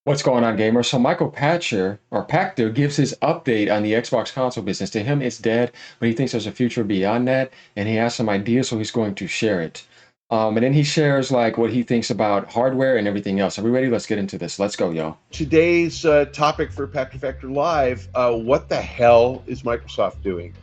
What's going on, gamer? So Michael Patcher or Pachter gives his update on the Xbox console business. To him, it's dead, but he thinks there's a future beyond that, and he has some ideas, so he's going to share it. And then he shares like what he thinks about hardware and everything else. Are we ready? Let's get into this. Let's go, yo. Today's topic for Pachter Factor Live, what the hell is Microsoft doing?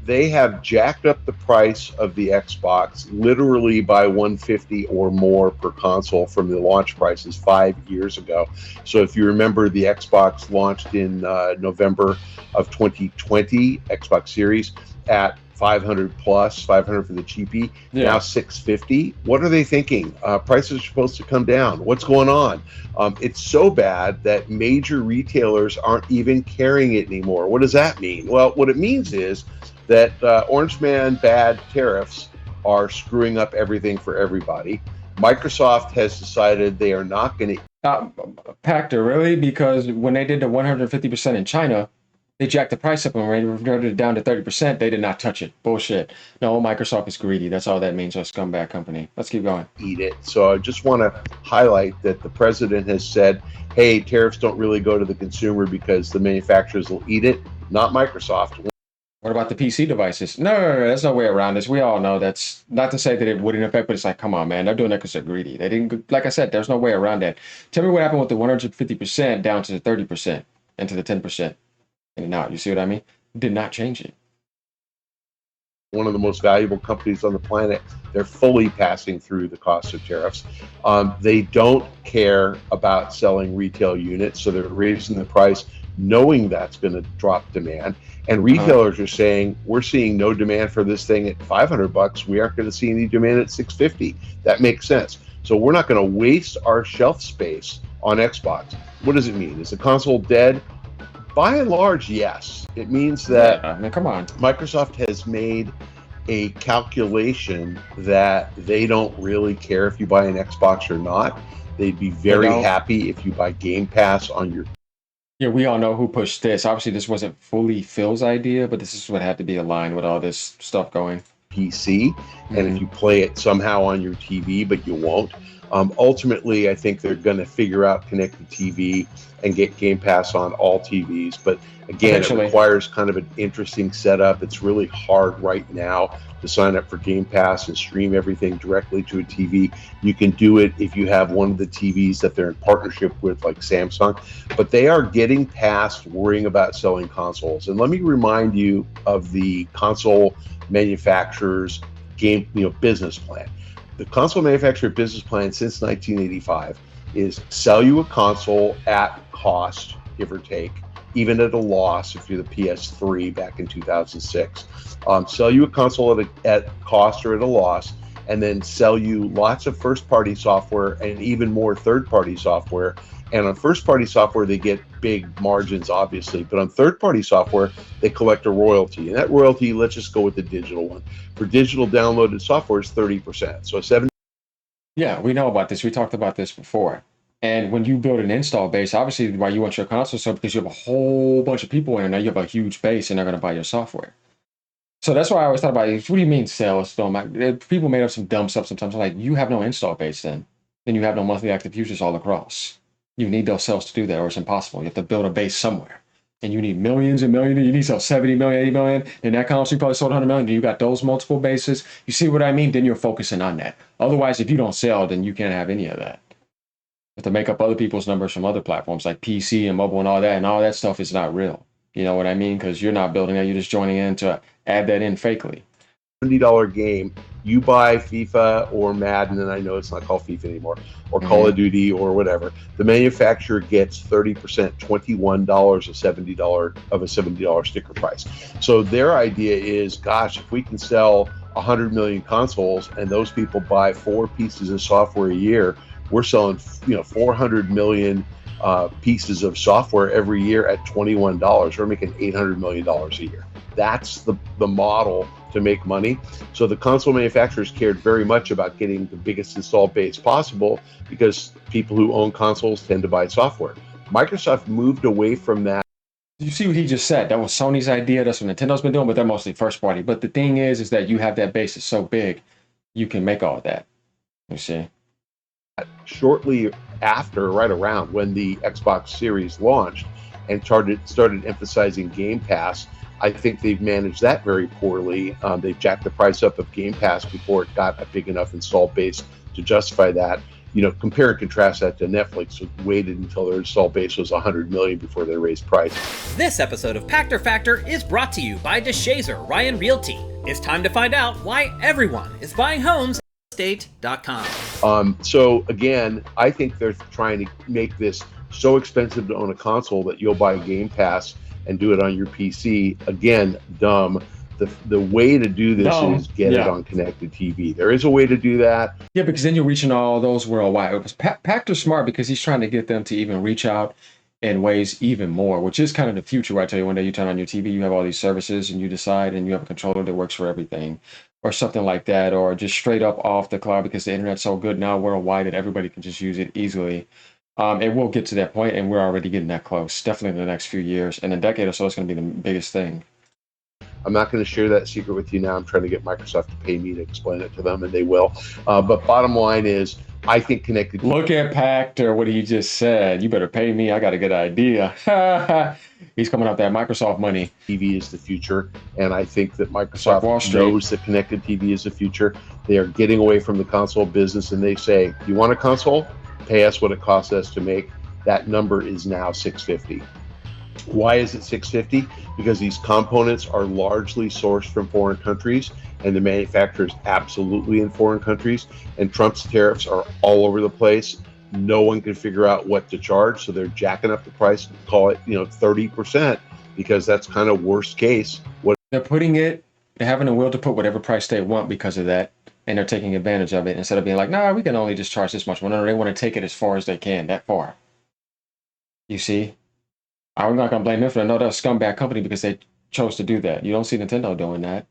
They have jacked up the price of the Xbox literally by 150 or more per console from the launch prices 5 years ago. So if you remember, the Xbox launched in November of 2020, Xbox Series at 500 plus, 500 for the cheapie, now Yeah. 650. What are they thinking? Prices are supposed to come down. What's going on? It's so bad that major retailers aren't even carrying it anymore. What does that mean? Well, what it means is that Orange Man bad tariffs are screwing up everything for everybody. Microsoft has decided they are not going to. Uh, Pachter, really? Because when they did the 150% in China, they jacked the price up and when they reverted it down to 30%, they did not touch it. Bullshit. No, Microsoft is greedy. That's all that means. A scumbag company. Let's keep going. Eat it. So I just want to highlight that the president has said, hey, tariffs don't really go to the consumer because the manufacturers will eat it, not Microsoft. What about the PC devices? No, there's no way around this. We all know that's not to say that it wouldn't affect, but it's like, come on, man, they're doing that because they're greedy. They didn't, like I said, there's no way around that. Tell me what happened with the 150% down to the 30% and to the 10%. And now, you see what I mean? Did not change it. One of the most valuable companies on the planet, they're fully passing through the cost of tariffs. They don't care about selling retail units, so they're raising the price knowing that's going to drop demand. And retailers are saying, we're seeing no demand for this thing at 500 bucks. We aren't going to see any demand at 650. That makes sense. So we're not going to waste our shelf space on Xbox. What does it mean? Is the console dead? By and large, yes. It means that Yeah, I mean, come on. Microsoft has made a calculation that they don't really care if you buy an Xbox or not. They'd be They very don't. happy if you buy Game Pass on your Yeah, we all know who pushed this. Obviously, this wasn't fully Phil's idea, but this is what had to be aligned with all this stuff going. PC, and if Hmm. you play it somehow on your TV, but you won't. Ultimately, I think they're going to figure out connected TV and get Game Pass on all TVs. But again, it Eventually. requires kind of an interesting setup. It's really hard right now to sign up for Game Pass and stream everything directly to a TV. You can do it if you have one of the TVs that they're in partnership with, like Samsung. But they are getting past worrying about selling consoles. And let me remind you of the console manufacturer's business plan. The console manufacturer business plan since 1985 is sell you a console at cost, give or take, even at a loss if you're the PS3 back in 2006. Sell you a console at cost or at a loss, and then sell you lots of first-party software and even more third-party software. And on first-party software, they get big margins, obviously, but on third-party software, they collect a royalty. And that royalty, let's just go with the digital one. For digital downloaded software, is 30%. So 70. Yeah, we know about this. We talked about this before. And when you build an install base, obviously why you want your console so because you have a whole bunch of people in there, now you have a huge base and they're gonna buy your software. So that's why I always thought about it. What do you mean sales don't matter? People made up some dumb stuff sometimes. I'm like, you have no install base then you have no monthly active users all across. You need those sales to do that, or it's impossible. You have to build a base somewhere. And you need millions and millions. You need to sell 70 million, 80 million. And that console, you probably sold 100 million. You got those multiple bases. You see what I mean? Then you're focusing on that. Otherwise, if you don't sell, then you can't have any of that. You have to make up other people's numbers from other platforms like PC and mobile and all that stuff is not real. You know what I mean? Because you're not building that. You're just joining in to add that in fakely. $70 game, you buy FIFA or Madden, and I know it's not called FIFA anymore, or Call Hmm. of Duty or whatever, the manufacturer gets 30%, $21 of a $70 sticker price. So their idea is, gosh, if we can sell 100 million consoles and those people buy 4 pieces of software a year, we're selling 400 million pieces of software every year at $21. We're making $800 million a year. That's the model to make money. So the console manufacturers cared very much about getting the biggest install base possible because people who own consoles tend to buy software. Microsoft moved away from that. You see what he just said? That was Sony's idea. That's what Nintendo's been doing, but they're mostly first party. But the thing is that you have that base is so big, you can make all that. You see? shortly after, right around when the Xbox Series launched and started emphasizing Game Pass. I think they've managed that very poorly. They've jacked the price up of Game Pass before it got a big enough install base to justify that. You know, compare and contrast that to Netflix, which waited until their install base was 100 million before they raised price. This episode of PACHTER Factor is brought to you by DeShazer Ryan Realty. It's time to find out why everyone is buying homes at estate.com. So again, I think they're trying to make this so expensive to own a console that you'll buy Game Pass and do it on your PC. Again, dumb. The way to do this is get it on connected TV. There is a way to do that. Yeah, because then you're reaching all those worldwide. It was Pachter's smart because he's trying to get them to even reach out in ways even more, which is kind of the future. Where I tell you, one day you turn on your TV, you have all these services, and you decide, and you have a controller that works for everything, or something like that, or just straight up off the cloud because the internet's so good now worldwide that everybody can just use it easily. It will get to that point, and we're already getting that close. Definitely in the next few years, in a decade or so, it's going to be the biggest thing. I'm not going to share that secret with you now. I'm trying to get Microsoft to pay me to explain it to them, and they will. But bottom line is, I think connected. Look at Pachter, what he just said. You better pay me. I got a good idea. He's coming up that Microsoft money. TV is the future, and I think that Microsoft knows that connected TV is the future. They are getting away from the console business, and they say, "You want a console? Pay us what it costs us to make." That number is now $650. Why is it $650? Because these components are largely sourced from foreign countries, and the manufacturer is absolutely in foreign countries, and Trump's tariffs are all over the place. No one can figure out what to charge, so they're jacking up the price, call it 30%, because that's kind of worst case. They're having a will to put whatever price they want because of that, and they're taking advantage of it instead of being like, nah, we can only just charge this much. Well, no, they want to take it as far as they can, that far. You see? I'm not going to blame them for another scumbag company because they chose to do that. You don't see Nintendo doing that.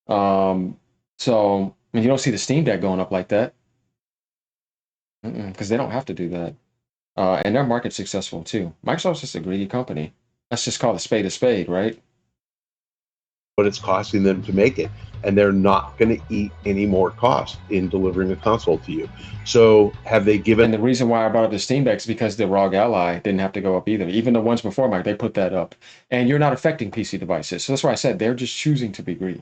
So, I mean, you don't see the Steam Deck going up like that. Because they don't have to do that. And their market's successful too. Microsoft's just a greedy company. Let's just call a spade, right? What it's costing them to make it. And they're not going to eat any more cost in delivering a console to you. So have they given... And the reason why I brought up the Steam Deck is because the ROG Ally didn't have to go up either. Even the ones before Mike, they put that up. And you're not affecting PC devices. So that's why I said they're just choosing to be greedy.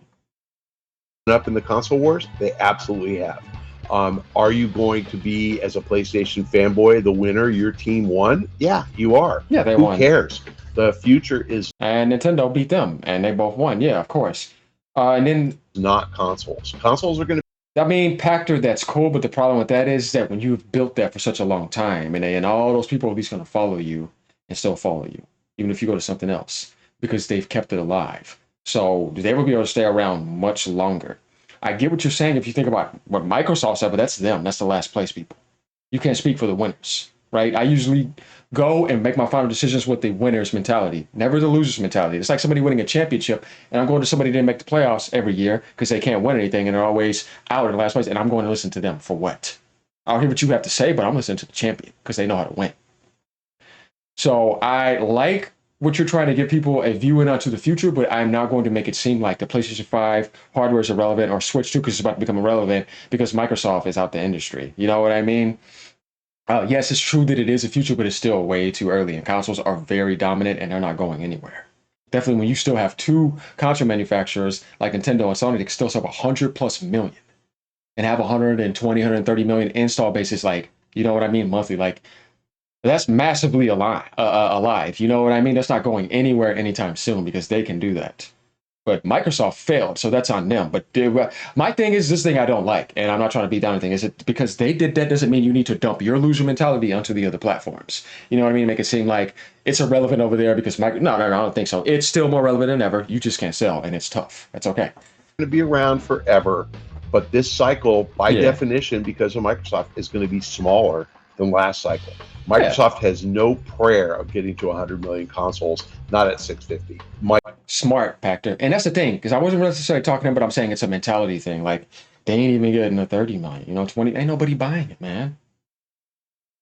Up in the console wars? They absolutely have. Are you going to be, as a PlayStation fanboy, the winner? Your team won? Yeah, you are. Yeah, they won. Who cares? The future is... And Nintendo beat them, and they both won. Yeah, of course. And then... Not consoles. Consoles are going to... I mean, Pachter, that's cool, but the problem with that is that when you've built that for such a long time, and all those people are at least going to follow you and still follow you, even if you go to something else, because they've kept it alive. So they will be able to stay around much longer. I get what you're saying if you think about what Microsoft said, but that's them. That's the last place people. You can't speak for the winners, right? I usually go and make my final decisions with the winner's mentality, never the loser's mentality. It's like somebody winning a championship, and I'm going to somebody that didn't make the playoffs every year because they can't win anything, and they're always out in the last place, and I'm going to listen to them for what? I don't hear what you have to say, but I'm listening to the champion because they know how to win. So I like what you're trying to give people a view into the future, but I'm not going to make it seem like the PlayStation 5 hardware is irrelevant or Switch 2 because it's about to become irrelevant because Microsoft is out the industry. You know what I mean? Yes, it's true that it is a future, but it's still way too early, and consoles are very dominant and they're not going anywhere. Definitely when you still have two console manufacturers like Nintendo and Sony that still sell 100+ million and have 120, 130 million install bases, like, you know what I mean, monthly, like, that's massively alive. You know what I mean? That's not going anywhere anytime soon because they can do that. But Microsoft failed, so that's on them. But my thing is this thing I don't like, and I'm not trying to beat down anything. Is it because they did that doesn't mean you need to dump your loser mentality onto the other platforms. You know what I mean? Make it seem like it's irrelevant over there because no, I don't think so. It's still more relevant than ever. You just can't sell, and it's tough. That's okay. It's going to be around forever, but this cycle, by definition, because of Microsoft, is going to be smaller than last cycle. Microsoft has no prayer of getting to 100 million consoles, not at 650. Smart, Pachter. And that's the thing, because I wasn't necessarily talking to him, but I'm saying it's a mentality thing. Like, they ain't even getting a 30 million, 20, ain't nobody buying it, man.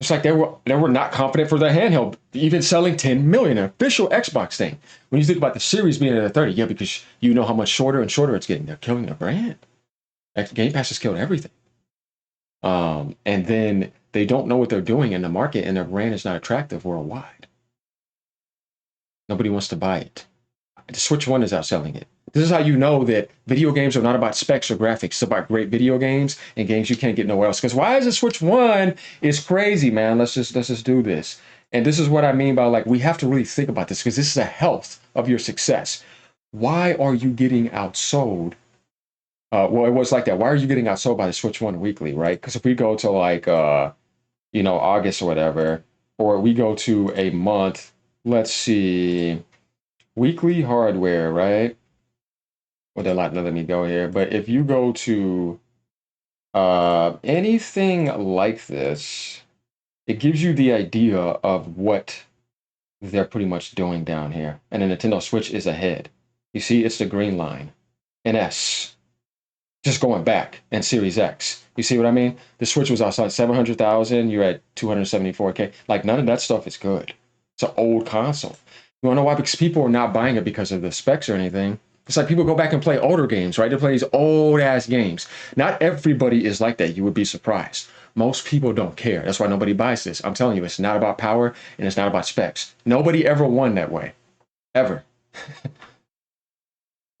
It's like they were not confident for their handheld, even selling 10 million, an official Xbox thing. When you think about the series being at a 30, yeah, because you know how much shorter and shorter it's getting. They're killing their brand. Game Pass has killed everything. And then They don't know what they're doing in the market, and their brand is not attractive worldwide. Nobody wants to buy it. The Switch 1 is outselling it. This is how you know that video games are not about specs or graphics. It's about great video games and games you can't get nowhere else. Because why is the Switch 1 is crazy, man? Let's just do this. And this is what I mean by, like, we have to really think about this, because this is a health of your success. Why are you getting outsold? Well, it was like that. Why are you getting outsold by the Switch 1 weekly, right? Because if we go to like, August or whatever, or we go to a month, let's see, weekly hardware, right? Well, they're not letting me go here. But if you go to anything like this, it gives you the idea of what they're pretty much doing down here. And the Nintendo Switch is ahead. You see, it's the green line. And S. Just going back. And Series X. You see what I mean? The Switch was outside 700,000. You're at 274K. Like, none of that stuff is good. It's an old console. You want to know why? Because people are not buying it because of the specs or anything. It's like people go back and play older games, right? They play these old-ass games. Not everybody is like that. You would be surprised. Most people don't care. That's why nobody buys this. I'm telling you, it's not about power, and it's not about specs. Nobody ever won that way. Ever.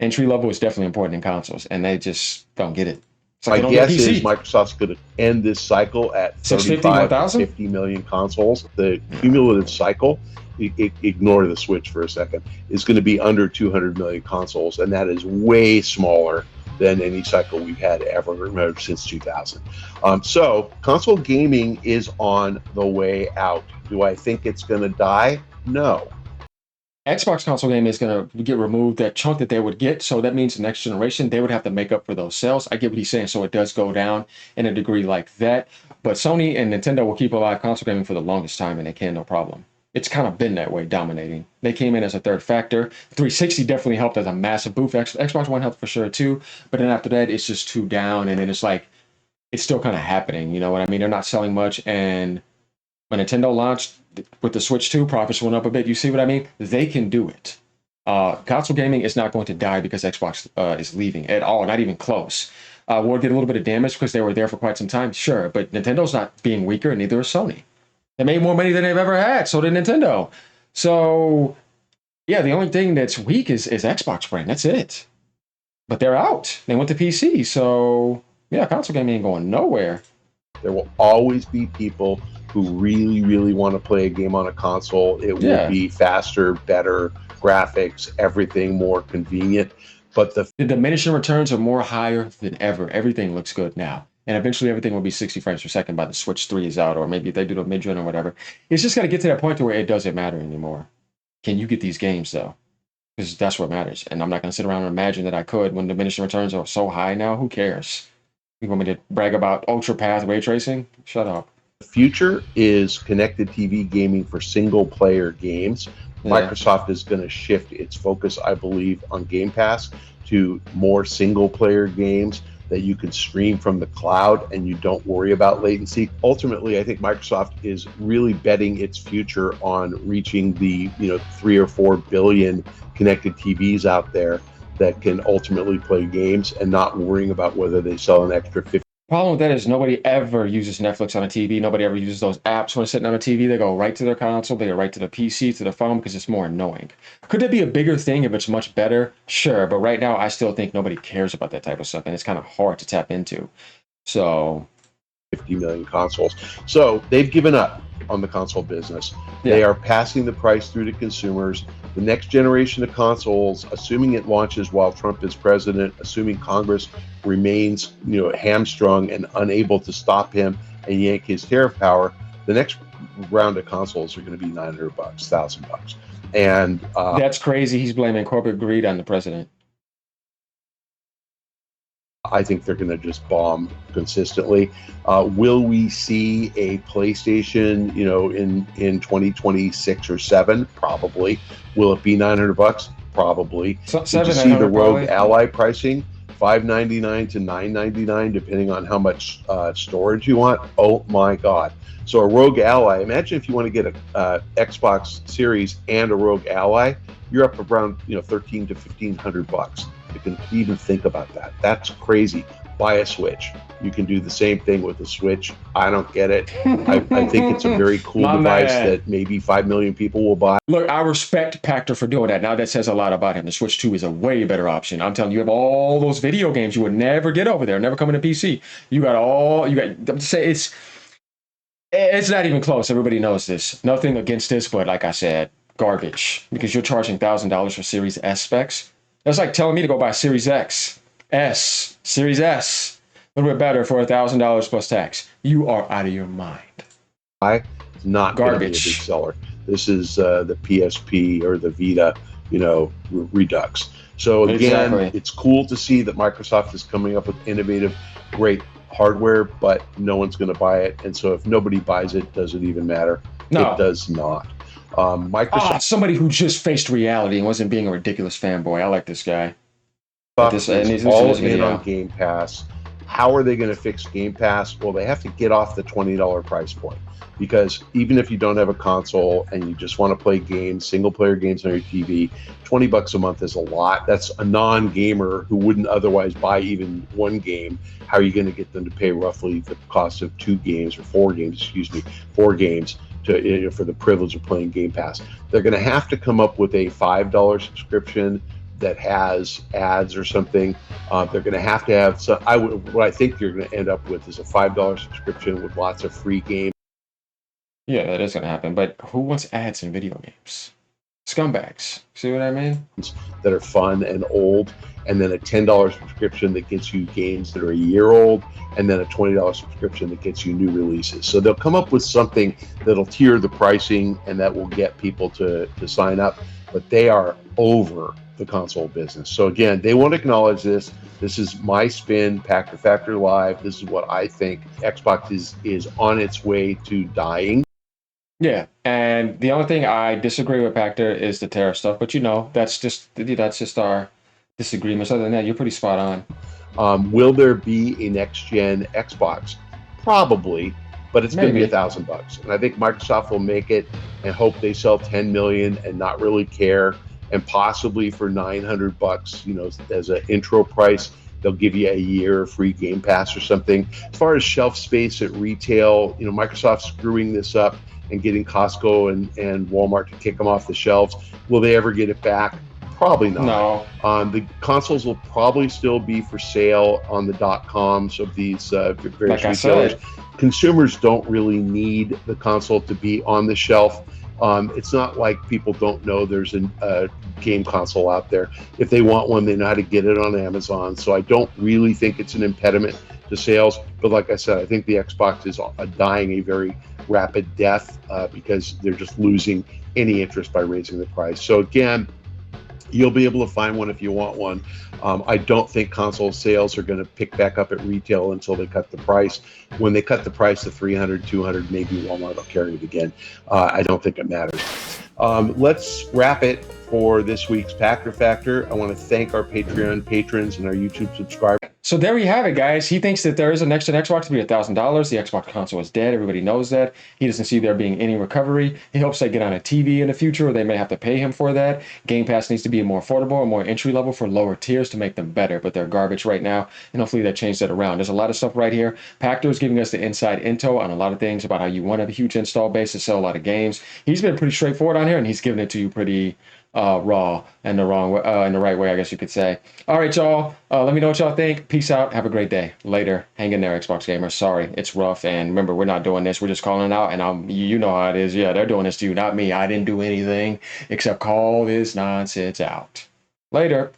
Entry level is definitely important in consoles, and they just don't get it. My guess is Microsoft's going to end this cycle at 35 to 50 million consoles. The cumulative cycle, ignore the Switch for a second, is going to be under 200 million consoles, and that is way smaller than any cycle we've had ever since 2000. So console gaming is on the way out. Do I think it's going to die? No. Xbox console game is going to get removed, that chunk that they would get. So that means the next generation, they would have to make up for those sales. I get what he's saying. So it does go down in a degree like that. But Sony and Nintendo will keep alive console gaming for the longest time, and they can, no problem. It's kind of been that way, dominating. They came in as a third factor. 360 definitely helped as a massive boost. Xbox One helped for sure too. But then after that, it's just too down. And then it's like, it's still kind of happening. You know what I mean? They're not selling much. And when Nintendo launched with the Switch 2, profits went up a bit. You see what I mean? They can do it. Console gaming is not going to die because Xbox is leaving at all, not even close. We'll get a little bit of damage because they were there for quite some time, sure. But Nintendo's not being weaker, and neither is Sony. They made more money than they've ever had, so did Nintendo. So, yeah, the only thing that's weak is Xbox brand. That's it. But they're out. They went to PC, so, yeah, console gaming ain't going nowhere. There will always be people who really, really want to play a game on a console. It will be faster, better, graphics, everything more convenient. But the diminishing returns are more higher than ever. Everything looks good now. And eventually everything will be 60 frames per second by the Switch 3 is out, or maybe if they do the mid-gen or whatever. It's just got to get to that point where it doesn't matter anymore. Can you get these games, though? Because that's what matters. And I'm not going to sit around and imagine that I could when diminishing returns are so high now. Who cares? You want me to brag about Ultra Path ray tracing? Shut up. The future is connected TV gaming for single-player games. Yeah. Microsoft is going to shift its focus, I believe, on Game Pass to more single-player games that you can stream from the cloud and you don't worry about latency. Ultimately, I think Microsoft is really betting its future on reaching the 3 or 4 billion connected TVs out there that can ultimately play games and not worrying about whether they sell an extra 50. Problem with that is nobody ever uses Netflix on a TV. Nobody ever uses those apps when they're sitting on a TV. They go right to their console. They go right to the PC, to the phone, because it's more annoying. Could there be a bigger thing if it's much better? Sure, but right now I still think nobody cares about that type of stuff, and it's kind of hard to tap into. So 50 million consoles. So they've given up on the console business. They are passing the price through to consumers. The next generation of consoles, assuming it launches while Trump is president, assuming Congress remains, hamstrung and unable to stop him and yank his tariff power, the next round of consoles are going to be $900, $1,000. And that's crazy. He's blaming corporate greed on the president. I think they're going to just bomb consistently. Will we see a PlayStation, in 2026 or 7? Probably. Will it be $900? Probably. Did you see the Rogue Ally pricing? $599 to $999, depending on how much storage you want. Oh my God! So a Rogue Ally. Imagine if you want to get a Xbox Series and a Rogue Ally, you're up around $1,300 to $1,500. You can even think about that. That's crazy. buy a Switch. You can do the same thing with the Switch. I don't get it. I think it's a very cool device that maybe 5 million people will buy. Look, I respect PACHTER for doing that. Now that says a lot about him. The Switch 2 is a way better option. I'm telling you, you have all those video games you would never get over there, never coming to PC. You got I'm say it's not even close. Everybody knows this. Nothing against this, but like I said, garbage. Because you're charging $1,000 for Series S specs. That's like telling me to go buy Series Series S. A little bit better for $1,000 plus tax. You are out of your mind. It's not garbage. Be a big seller. This is the PSP or the Vita, Redux. So again, It's cool to see that Microsoft is coming up with innovative, great hardware, but no one's going to buy it. And so if nobody buys it, does it even matter? No. It does not. Microsoft. Somebody who just faced reality and wasn't being a ridiculous fanboy. I like this guy. Is all in on Game Pass. How are they going to fix Game Pass? Well, they have to get off the $20 price point, because even if you don't have a console and you just want to play games, single player games on your TV, $20 a month is a lot. That's a non-gamer who wouldn't otherwise buy even one game. How are you going to get them to pay roughly the cost of four games for the privilege of playing Game Pass? They're going to have to come up with a $5 subscription that has ads or something. They're going to have some. What I think you're going to end up with is a $5 subscription with lots of free games. Yeah, that is going to happen. But who wants ads in video games? Scumbags. See what I mean? That are fun and old, and then a $10 subscription that gets you games that are a year old, and then a $20 subscription that gets you new releases. So they'll come up with something that'll tier the pricing and that will get people to sign up. But they are over the console business. So again, they won't acknowledge this. This is my spin, PACHTER Factor Live. This is what I think. Xbox is on its way to dying. Yeah, and the only thing I disagree with PACHTER is the tariff stuff. But that's just our disagreements. Other than that, you're pretty spot on. Will there be a next gen Xbox? Probably, but it's going to be $1,000. And I think Microsoft will make it and hope they sell 10 million and not really care. And possibly for $900, as an intro price, they'll give you a year of free Game Pass or something. As far as shelf space at retail, Microsoft's screwing this up and getting Costco and Walmart to kick them off the shelves. Will they ever get it back? Probably not. No. The consoles will probably still be for sale on the .coms of these various retailers. Consumers don't really need the console to be on the shelf. It's not like people don't know there's a game console out there. If they want one, they know how to get it on Amazon. So I don't really think it's an impediment to sales. But like I said, I think the Xbox is dying a very rapid death because they're just losing any interest by raising the price. So again, you'll be able to find one if you want one. I don't think console sales are going to pick back up at retail until they cut the price. When they cut the price to $300, $200, maybe Walmart will carry it again. I don't think it matters. Let's wrap it for this week's PACHTER Factor. I want to thank our Patreon patrons and our YouTube subscribers. So there we have it, guys. He thinks that there is a next-gen Xbox to be $1,000. The Xbox console is dead. Everybody knows that. He doesn't see there being any recovery. He hopes they get on a TV in the future, or they may have to pay him for that. Game Pass needs to be more affordable or more entry-level for lower tiers to make them better, but they're garbage right now, and hopefully they change that around. There's a lot of stuff right here. PACHTER is giving us the inside info on a lot of things about how you want a huge install base to sell a lot of games. He's been pretty straightforward on here, and he's giving it to you pretty raw and the wrong way, in the right way, I guess you could say. All right, y'all. Let me know what y'all think. Peace out. Have a great day. Later. Hang in there, Xbox gamers. Sorry, it's rough. And remember, we're not doing this. We're just calling it out. And you know how it is. Yeah, they're doing this to you, not me. I didn't do anything except call this nonsense out. Later.